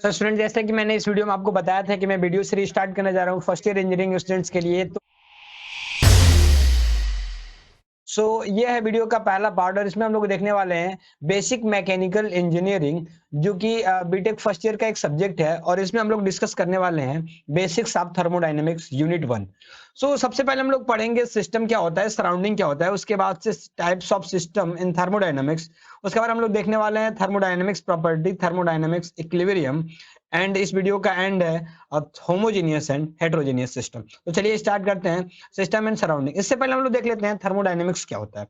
तो स्टूडेंट, जैसे कि मैंने इस वीडियो में आपको बताया था कि मैं वीडियो सीरीज स्टार्ट करने जा रहा हूँ फर्स्ट ईयर इंजीनियरिंग स्टूडेंट्स के लिए। तो ये है वीडियो का पहला पार्ट और इसमें हम लोग देखने वाले हैं बेसिक मैकेनिकल इंजीनियरिंग, जो कि बीटेक फर्स्ट ईयर का एक सब्जेक्ट है। और इसमें हम लोग डिस्कस करने वाले हैं बेसिक्स ऑफ थर्मोडायनेमिक्स यूनिट 1। सबसे पहले हम लोग पढ़ेंगे सिस्टम क्या होता है, सराउंडिंग क्या होता है, उसके बाद से types of system in thermodynamics. उसके बाद हम लोग देखने वाले हैं thermodynamics property, thermodynamics equilibrium, and इस वीडियो का एंड है होमोजेनियस एंड हेटेरोजेनियस सिस्टम। तो चलिए स्टार्ट करते हैं सिस्टम एंड सराउंडिंग। इससे पहले हम लोग देख लेते हैं थर्मोडायनेमिक्स क्या होता है।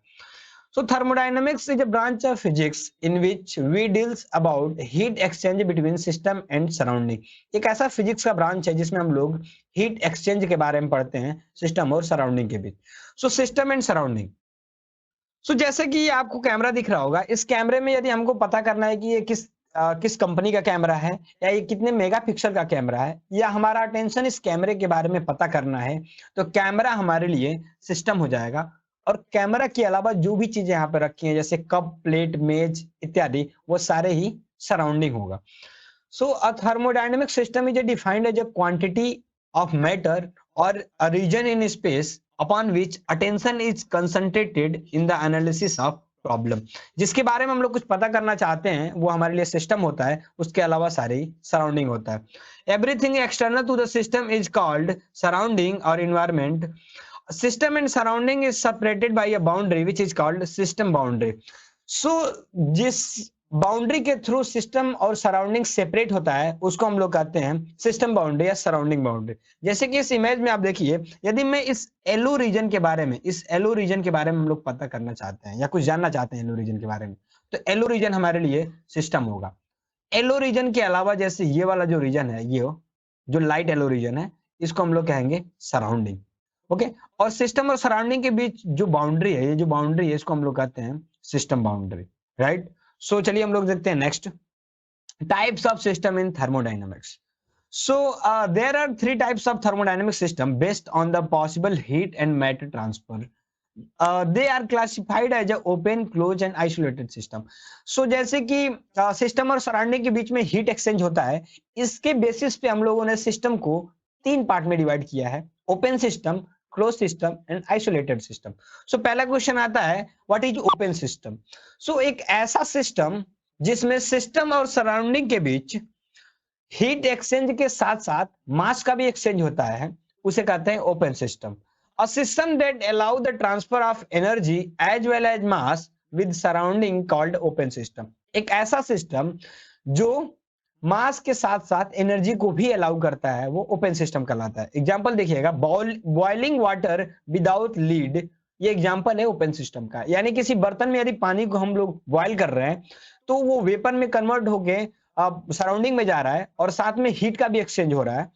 Thermodynamics is a branch of physics in which we deals about heat exchange between system and surrounding। एक ऐसा फिजिक्स का ब्रांच है जिसमें हम लोग हीट एक्सचेंज के बारे में पढ़ते हैं सिस्टम और सराउंडिंग के बीच। System and surrounding. जैसे कि आपको कैमरा दिख रहा होगा, इस कैमरे में यदि हमको पता करना है कि ये किस कंपनी का कैमरा है, या ये कितने मेगापिक्सल का कैमरा है, या हमारा अटेंशन इस कैमरे के बारे में पता करना है, तो कैमरा हमारे लिए सिस्टम हो जाएगा। और कैमरा के अलावा जो भी चीजें यहाँ पे रखी हैं जैसे कप, प्लेट, मेज इत्यादि, वो सारे ही सराउंडिंग होगा। A thermodynamic system is defined as a quantity of matter or a region in space upon which attention is concentrated in the analysis of problem. जिसके बारे में हम लोग कुछ पता करना चाहते हैं वो हमारे लिए सिस्टम होता है, उसके अलावा सारे सराउंडिंग होता है। Everything external to the system is called surrounding और environment. System and surrounding is separated by a boundary which is called system boundary. जिस बाउंड्री के थ्रू सिस्टम और सराउंडिंग सेपरेट होता है उसको हम लोग कहते हैं सिस्टम बाउंड्री या सराउंडिंग बाउंड्री। जैसे कि इस इमेज में आप देखिए, यदि मैं इस एलो रीजन के बारे में हम लोग पता करना चाहते हैं या कुछ जानना चाहते हैं एलो रीजन के बारे में, तो एलो रीजन हमारे लिए सिस्टम होगा। एलो रीजन के अलावा जैसे ये वाला जो रीजन है, ये जो लाइट एलो रीजन है, इसको हम लोग कहेंगे सराउंडिंग। ओके। और सिस्टम और सराउंडिंग के बीच जो बाउंड्री है, ये जो बाउंड्री है, इसको हम लोग कहते हैं सिस्टम बाउंड्री, राइट। चलिए हम लोग देखते हैं next types of system in thermodynamics. There are three types of thermodynamic system based on the possible heat and matter transfer. They are classified as a open, closed and isolated system. जैसे कि system और surrounding के बीच में heat exchange होता है, इसके basis पे हम लोगों ने सिस्टम को तीन पार्ट में डिवाइड किया है: open system, close system and isolated system. पहला क्वेश्चन आता है, व्हाट इज ओपन सिस्टम? एक ऐसा सिस्टम जिसमें सिस्टम और सराउंडिंग के बीच हीट एक्सचेंज के साथ साथ मास का भी एक्सचेंज होता है, उसे कहते हैं open system. A system that allow the transfer of energy as well as mass with surrounding called open system. एक ऐसा सिस्टम जो मास के साथ साथ एनर्जी को भी अलाउ करता है, वो ओपन सिस्टम कहलाता है। एग्जांपल देखिएगा, बॉइलिंग वाटर विदाउट लीड, ये एग्जांपल है ओपन सिस्टम का। यानी किसी बर्तन में यदि पानी को हम लोग बॉइल कर रहे हैं तो वो वेपर में कन्वर्ट होके सराउंडिंग में जा रहा है और साथ में हीट का भी एक्सचेंज हो रहा है।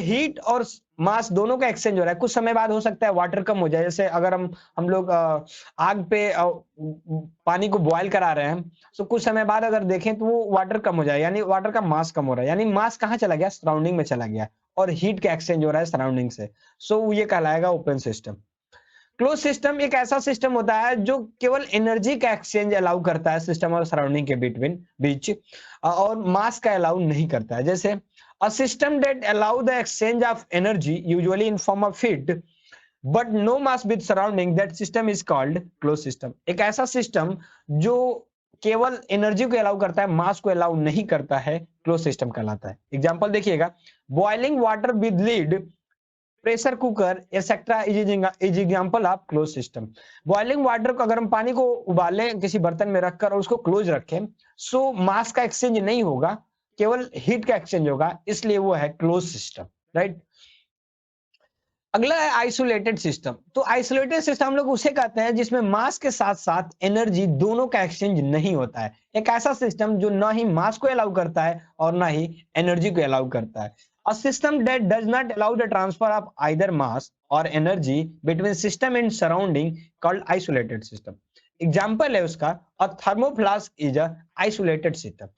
हीट और मास दोनों का एक्सचेंज हो रहा है। कुछ समय बाद हो सकता है वाटर कम हो जाए, जैसे अगर हम लोग आग पे पानी को बॉयल करा रहे हैं, कुछ समय बाद अगर देखें तो वो वाटर कम हो जाए, यानी वाटर का मास कम हो रहा है, यानी मास कहाँ चला गया? सराउंडिंग में चला गया और हीट का एक्सचेंज हो रहा है सराउंडिंग से। ये कहलाएगा ओपन सिस्टम। क्लोज सिस्टम एक ऐसा सिस्टम होता है जो केवल एनर्जी का एक्सचेंज अलाउ करता है सिस्टम और सराउंडिंग के बीच और मास का अलाउ नहीं करता है। जैसे a system that allow the exchange of energy usually in form of heat but no mass with surrounding, that system is called close system. एक ऐसा सिस्टम जो केवल एनर्जी को अलाउ करता है, मास को अलाउ नहीं करता है, क्लोज सिस्टम कहलाता है। एग्जांपल देखिएगा, boiling water with lead, pressure cooker etcetera is example of close system. Boiling water को अगर हम पानी को उबालें किसी बर्तन में रखकर और उसको क्लोज रखें, मास का एक्सचेंज नहीं होगा, केवल हीट का एक्सचेंज होगा, इसलिए वो है क्लोज सिस्टम, राइट। अगला है आइसोलेटेड सिस्टम। आइसोलेटेड सिस्टम हम लोग उसे कहते हैं जिसमें मास के साथ साथ एनर्जी दोनों का एक्सचेंज नहीं होता है। एक ऐसा सिस्टम जो ना ही मास को अलाउ करता है और ना ही एनर्जी को अलाउ करता है। A system that does not allow the transfer of either mass or energy between system and surrounding called isolated system. Example है उसका, a thermoflask is a isolated system।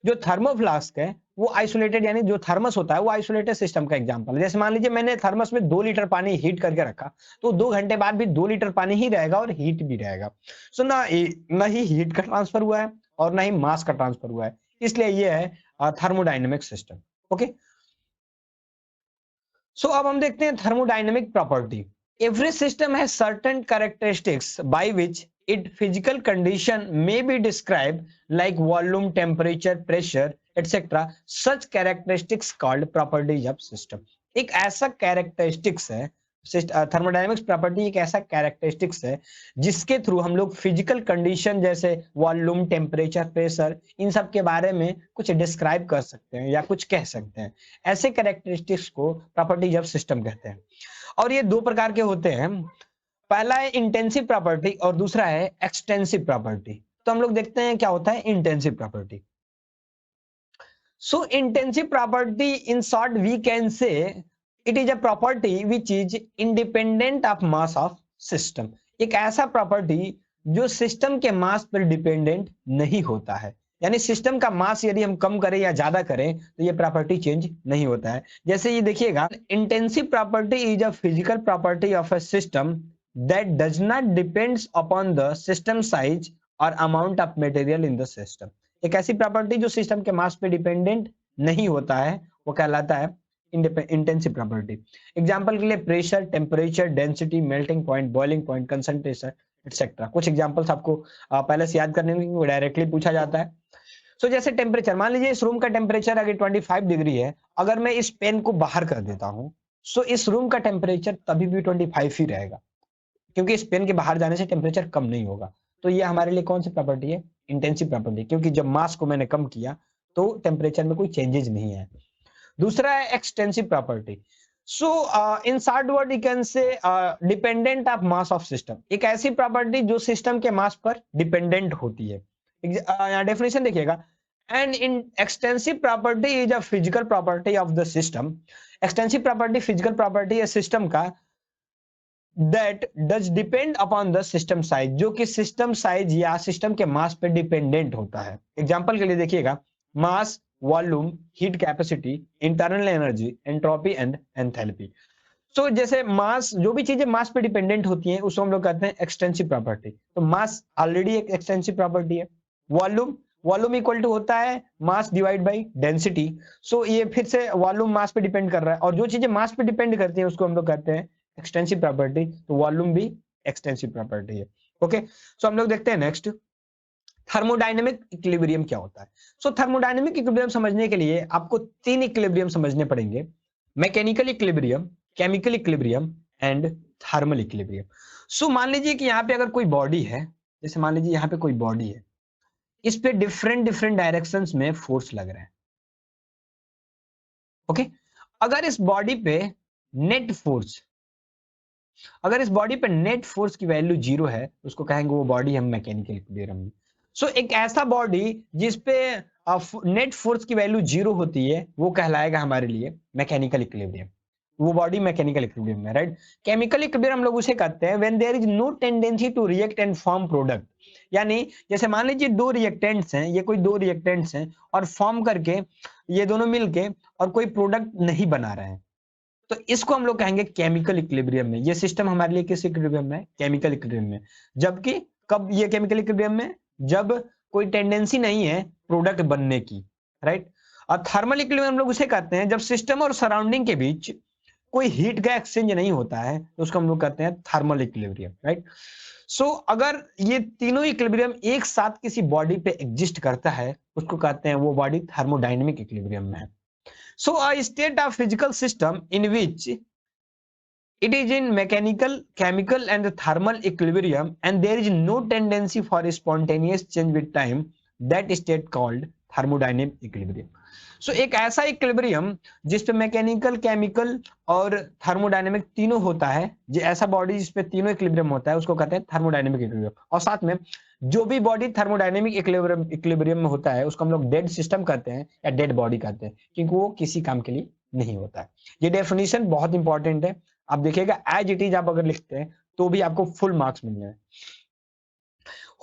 जो थर्मोफ्लास्क है वो आइसोलेटेड, यानी जो थर्मस होता है वो आइसोलेटेड सिस्टम का एग्जांपल है। जैसे मान लीजिए मैंने थर्मस में 2 लीटर पानी हीट करके रखा, तो 2 घंटे बाद भी 2 लीटर पानी ही रहेगा और हीट भी रहेगा। ना ही हीट का ट्रांसफर हुआ है और ना ही मास का ट्रांसफर हुआ है, इसलिए ये है थर्मोडायनेमिक सिस्टम। ओके, सो अब हम देखते हैं thermodynamic property. Every system has certain characteristics by which it physical condition may be described like volume, temperature, pressure etcetera. Such characteristics called properties of system. एक ऐसा कैरेक्टरिस्टिक्स है, थर्मोडायनेमिक्स प्रॉपर्टी एक ऐसा characteristics है जिसके थ्रू हम लोग physical condition जैसे वॉल्यूम, टेम्परेचर, प्रेशर इन सब के बारे में कुछ डिस्क्राइब कर सकते हैं या कुछ कह सकते हैं। ऐसे कैरेक्टरिस्टिक्स को प्रॉपर्टीज ऑफ सिस्टम कहते हैं। और ये दो प्रकार के होते हैं, पहला है इंटेंसिव प्रॉपर्टी और दूसरा है एक्सटेंसिव प्रॉपर्टी। तो हम लोग देखते हैं क्या होता है intensive property. So intensive property in short we can say it is a property which is independent of mass of system. एक ऐसा प्रॉपर्टी जो सिस्टम के मास पर डिपेंडेंट नहीं होता है, यानी सिस्टम का मास यदि हम कम करें या ज्यादा करें तो ये प्रॉपर्टी चेंज नहीं होता है। जैसे ये देखिएगा, intensive property is a physical property of a system that does not depends upon the system size और amount of material in the system. एक ऐसी प्रॉपर्टी जो सिस्टम के मास पे डिपेंडेंट नहीं होता है वो कहलाता है इंटेंसिव प्रॉपर्टी। एग्जांपल के लिए pressure, temperature, density, melting point, boiling point, concentration etcetera. कुछ एग्जांपल्स आपको पहले से याद करने में, वो डायरेक्टली पूछा जाता है। सो जैसे टेम्परेचर, मान लीजिए इस रूम का टेम्परेचर अगर 25 डिग्री है, अगर मैं इस पेन को बाहर कर देता हूं सो इस रूम का टेम्परेचर तभी भी 25 ही रहेगा, क्योंकि इस पेन के बाहर जाने से टेम्परेचर कम नहीं होगा। तो ये हमारे लिए कौन सी प्रॉपर्टी है? इंटेंसिव प्रॉपर्टी, क्योंकि जब मास को मैंने कम किया तो टेम्परेचर में कोई चेंजेस नहीं है। दूसरा है extensive property. So in short word you can say dependent of mass of system. एक ऐसी प्रॉपर्टी जो सिस्टम के मास पर डिपेंडेंट होती है। यहाँ डेफिनेशन देखिएगा, and in extensive property is a physical property of the system. Extensive property physical property है सिस्टम का that does depend upon the system size, जो कि सिस्टम साइज या सिस्टम के मास पे डिपेंडेंट होता है। एग्जांपल के लिए देखिएगा, mass, volume, heat capacity, internal energy, entropy and enthalpy. So जैसे मास, जो भी चीजें मास पे डिपेंडेंट होती हैं उसको हम लोग कहते हैं एक्सटेंसिव प्रॉपर्टी। तो मास ऑलरेडी एक एक्सटेंसिव प्रॉपर्टी है। वॉल्यूम, वॉल्यूम इक्वल टू होता है मास डिवाइड बाई डेंसिटी। सो ये फिर से वॉल्यूम मास पे डिपेंड कर रहा है, और जो चीजें मास पे डिपेंड करती है उसको हम लोग कहते हैं एक्सटेंसिव प्रॉपर्टी। तो वॉल्यूम भी एक्सटेंसिव प्रॉपर्टी है। ओके, सो हम लोग देखते हैं नेक्स्ट, थर्मोडायनेमिक इक्विलिब्रियम क्या होता है। सो थर्मोडायनेमिक इक्विलिब्रियम समझने के लिए आपको तीन इक्विलिब्रियम समझने पड़ेंगे: mechanical equilibrium, chemical equilibrium and thermal equilibrium. So मान लीजिए कि यहाँ पे अगर कोई बॉडी है, जैसे मान लीजिए यहाँ पे कोई बॉडी है, इस पे डिफरेंट डिफरेंट डायरेक्शंस में फोर्स लग रहे हैं। ओके, अगर इस बॉडी पे नेट फोर्स, अगर इस बॉडी पे नेट फोर्स की वैल्यू 0 है तो उसको कहेंगे वो बॉडी हम मैकेनिकल इक्विलिब्रियम में। सो एक ऐसा बॉडी जिस पे नेट फोर्स की वैल्यू 0 होती है वो कहलाएगा हमारे लिए मैकेनिकल इक्विलिब्रियम। वो बॉडी मैकेनिकल इक्विलिब्रियम में, राइट। केमिकल इक्विलिब्रियम हम लोग उसे कहते हैं when there is no tendency to react and form product. यानी जैसे मान लीजिए दो रिएक्टेंट्स हैं, ये कोई दो रिएक्टेंट्स हैं और फॉर्म करके ये दोनों मिलके और कोई प्रोडक्ट नहीं बना रहे हैं, तो इसको हम लोग कहेंगे केमिकल इक्विलिब्रियम में। ये सिस्टम हमारे लिए किस इक्विलिब्रियम में? केमिकल इक्विलिब्रियम में। जबकि कब ये केमिकल इक्विलिब्रियम में? जब कोई टेंडेंसी नहीं है प्रोडक्ट बनने की, राइट। और थर्मल इक्विलिब्रियम हम लोग उसे कहते हैं जब सिस्टम और सराउंडिंग के बीच कोई हीट का एक्सचेंज नहीं होता है, तो उसको हम लोग कहते हैं थर्मल इक्विलिब्रियम, राइट। सो अगर ये तीनों इक्विलिब्रियम एक साथ किसी बॉडी पे एग्जिस्ट करता है उसको कहते हैं वो बॉडी थर्मोडायनेमिक इक्विलिब्रियम में है। So a state of physical system in which it is in mechanical, chemical and thermal equilibrium and there is no tendency for spontaneous change with time, that state called thermodynamic equilibrium. So एक ऐसा equilibrium जिसपे mechanical, chemical और thermodynamic तीनों होता है, जो ऐसा body जिसपे तीनों इक्विलिब्रियम होता है उसको कहते हैं थर्मोडायनेमिक इक्विलिब्रियम। और साथ में जो भी बॉडी थर्मोडायनेमिक इक्विलिब्रियम में होता है उसको हम लोग डेड सिस्टम कहते हैं या डेड बॉडी कहते हैं, क्योंकि वो किसी काम के लिए नहीं होता है। ये डेफिनेशन बहुत इंपॉर्टेंट है, आप देखिएगा एज इट इज आप अगर लिखते हैं तो भी आपको फुल मार्क्स मिलने हैं।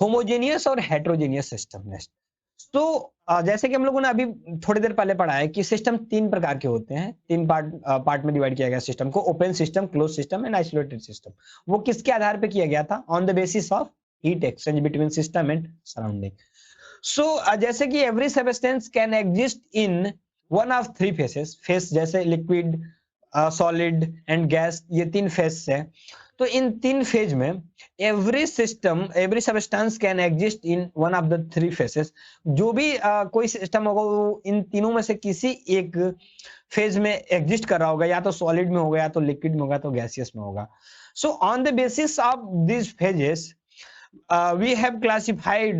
होमोजेनियस और हेट्रोजेनियस सिस्टम। नेक्स्ट, तो जैसे कि हम लोगों ने अभी थोड़ी देर पहले पढ़ा है कि सिस्टम तीन प्रकार के होते हैं, तीन पार्ट में डिवाइड किया गया सिस्टम को: open system, close system and isolated system. वो किसके आधार पे किया गया था? On the basis of heat exchange between system and surrounding. So जैसे कि every substance can exist in one of three phases, phase जैसे लिक्विड, सॉलिड एंड गैस, ये तीन फेस है। तो इन तीन फेज में every substance can exist in one of the three phases. जो भी कोई सिस्टम होगा वो इन तीनों में से किसी एक फेज में एग्जिस्ट कर रहा होगा, या तो सॉलिड में होगा, या तो लिक्विड में होगा, तो गैसियस में होगा। So on the basis of this phases we have classified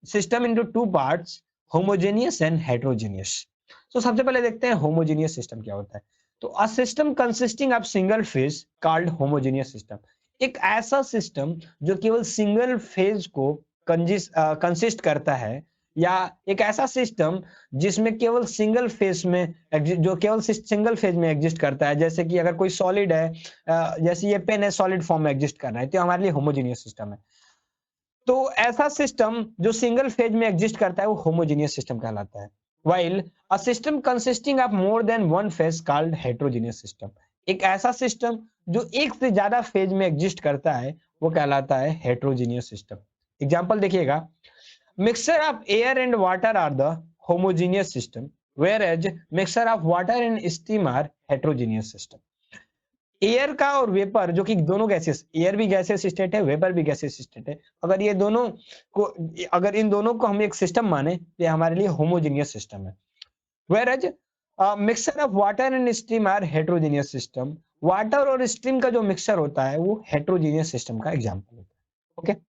system into two parts, homogeneous and heterogeneous. So सबसे पहले देखते हैं homogeneous system क्या होता है। तो a system consisting of single phase called homogeneous system, एक ऐसा सिस्टम जो केवल सिंगल फेज को कंसिस्ट करता है, या एक ऐसा सिस्टम जिसमें केवल सिंगल फेज में जो केवल सिंगल फेज में एग्जिस्ट करता है। जैसे कि अगर कोई सॉलिड है, जैसे ये पेन है, सॉलिड फॉर्म में एग्जिस्ट कर रहा है, तो हमारे लिए होमोजेनियस सिस्टम है। तो ऐसा सिस्टम जो सिंगल फेज में एग्जिस्ट करता है वो होमोजेनियस सिस्टम कहलाता है। While a system consisting of more than one phase called heterogeneous system, एक ऐसा सिस्टम जो एक से ज्यादा फेज में एग्जिस्ट करता है वो कहलाता है हेटेरोजेनियस सिस्टम। एग्जांपल देखिएगा, mixture of air and water are the homogeneous system, whereas mixture of water and steam are heterogeneous system। Air का और वेपर जो कि दोनों गैसेस, एयर भी गैसेस स्टेट है, वेपर भी गैसेस स्टेट है, अगर ये दोनों को, अगर इन दोनों को हम एक सिस्टम माने तो ये हमारे लिए होमोजेनियस सिस्टम है। whereas mixture of water and steam are heterogeneous system, water और स्टीम का जो मिक्सचर होता है वो हेटेरोजेनियस सिस्टम का एग्जांपल होता है। ओके,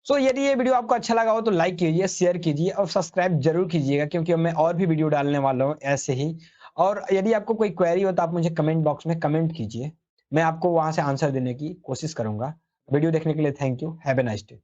सो यदि ये वीडियो आपको अच्छा लगा हो तो लाइक कीजिए, शेयर कीजिए और सब्सक्राइब जरूर कीजिएगा, क्योंकि मैं और भी वीडियो डालने वाला हूँ ऐसे ही। और यदि आपको कोई क्वेरी हो तो आप मुझे कमेंट बॉक्स में कमेंट कीजिए, मैं आपको वहां से आंसर देने की कोशिश करूंगा। वीडियो देखने के लिए thank you, have a nice day.